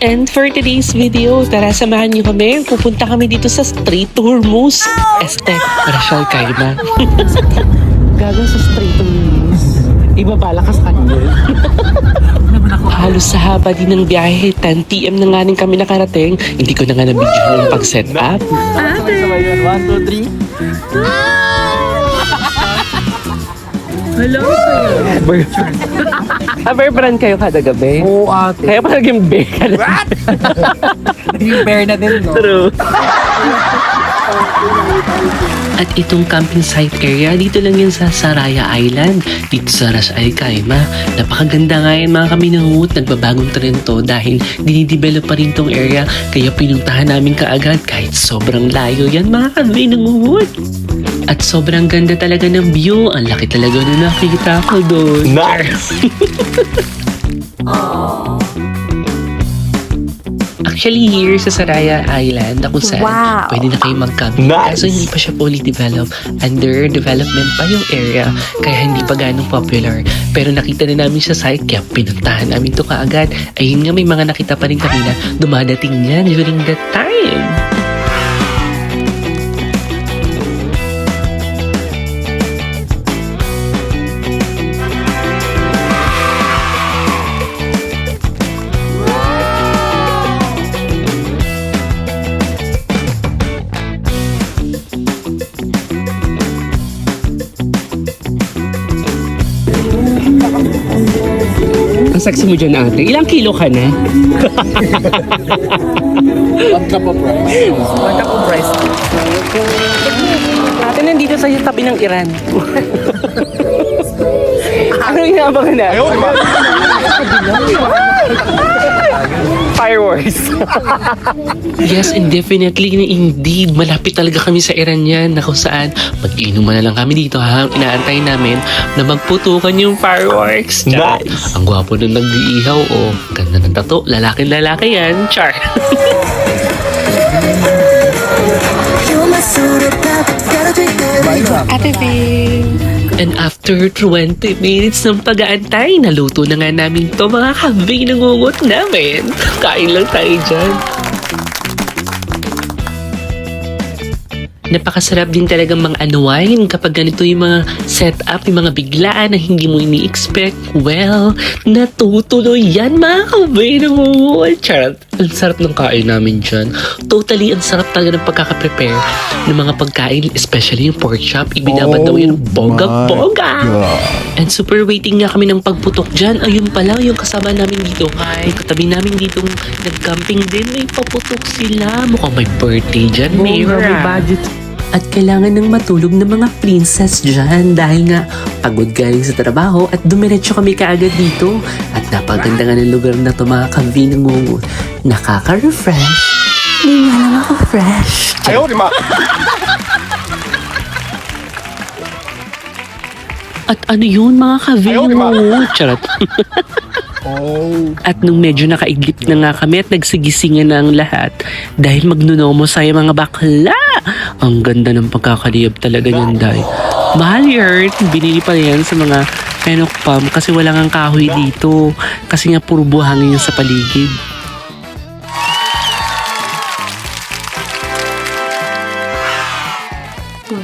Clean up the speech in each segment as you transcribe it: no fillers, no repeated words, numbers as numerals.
And for today's video, tara samahan niyo kami. Pupunta kami dito sa Street Hormuz. Rachel Kaima. Gagang sa Street Hormuz. Ibabala ka sa kanyo. Halos sa haba din ng biyahe, 10 PM na nga rin kami nakarating. Hindi ko na nga na-video yung pag-set up. 1, 2, 3. Hello sa'yo. Brand kayo kada gabi? Oo, ate. Kaya pa naging bear ka na. What? Naging bear na din, no? True. At itong camping site area, dito lang yan sa Saraya Island, dito sa Ras Al Khaimah. Napakaganda nga yan mga kaminangut, nagbabagong trend to dahil dinidevelop pa rin tong area, kaya pinuntahan namin kaagad kahit sobrang layo yan mga kaminangut. At sobrang ganda talaga ng view, ang laki talaga na nakita ko doon. Nice! Actually, here sa Saraya Island, na kung saan pwede na kayo mag-camping. Nice. Kaso hindi pa siya fully developed. Under development pa yung area, kaya hindi pa ganong popular. Pero nakita na namin sa site, kaya pinuntahan namin to kaagad. Ayun nga, may mga nakita pa rin kami na dumadating yan during that time. Ang saksi mo dyan ate. Ilang kilo ka na? 1 cup of rice. 1 cup of rice. Ate, nandito sa tabi ng Iran. Ano yung inabangan na? Fireworks. Yes, and definitely, indeed, malapit talaga kami sa Iran yan na kung saan mag-inuman na lang kami dito habang inaantay namin na magputukan yung fireworks. Char. Nice. Ang gwapo nung nag-iihaw, oh. Ganda ng tato. Lalaki yan. Char. Ate Bing. And after 20 minutes ng pag-aantay, naluto na nga namin to mga kambing nangungot namin. Kain lang tayo dyan. Napakasarap din talagang mga unwind kapag ganito yung mga setup, yung mga biglaan na hindi mo ini-expect. Well, natutuloy yan mga kabay ng Charot. Ang sarap ng kain namin dyan. Totally, ang sarap talaga ng pagkakaprepare ng mga pagkain, especially yung pork chop. Ibinabad daw yun, boga-boga. And super waiting nga kami ng pagputok dyan. Ayun pala, yung kasama namin dito. May katabi namin dito nag-camping din. May paputok sila. Mukhang may birthday dyan. May budget. At kailangan ng matulog ng mga princess dyan dahil nga pagod galing sa trabaho at dumiretso kami kaagad dito. At napaganda nga ng lugar na ito mga kavinangungot. Nakaka-refresh. Hindi nga lang ako fresh. Ayaw, di ma! At ano yun mga kavinangungot? Charot. Oh. At nung medyo nakaidlip na nga kami at nagsigisingan na ang lahat dahil magnunomo sa'yo mga bakla. Ang ganda ng pagkakaliyab talaga niyan, Day. Mahal yun. Binili pa yan sa mga penok palm kasi wala nga kahoy dito. Kasi nga puro buhangin yung sa paligid.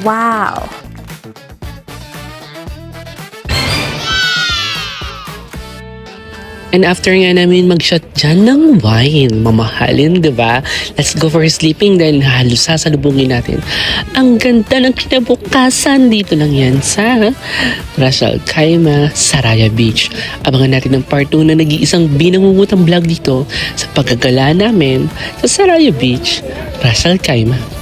Wow! And after nga namin mag-shot dyan ng wine, mamahalin, di ba? Let's go for sleeping dahil halos sasalubungin natin. Ang ganda ng kinabukasan dito lang yan sa Ras Al Khaimah, Saraya Beach. Abangan natin ng part 2 na nag-iisang binangungutang vlog dito sa paggagala namin sa Saraya Beach, Ras Al Khaimah.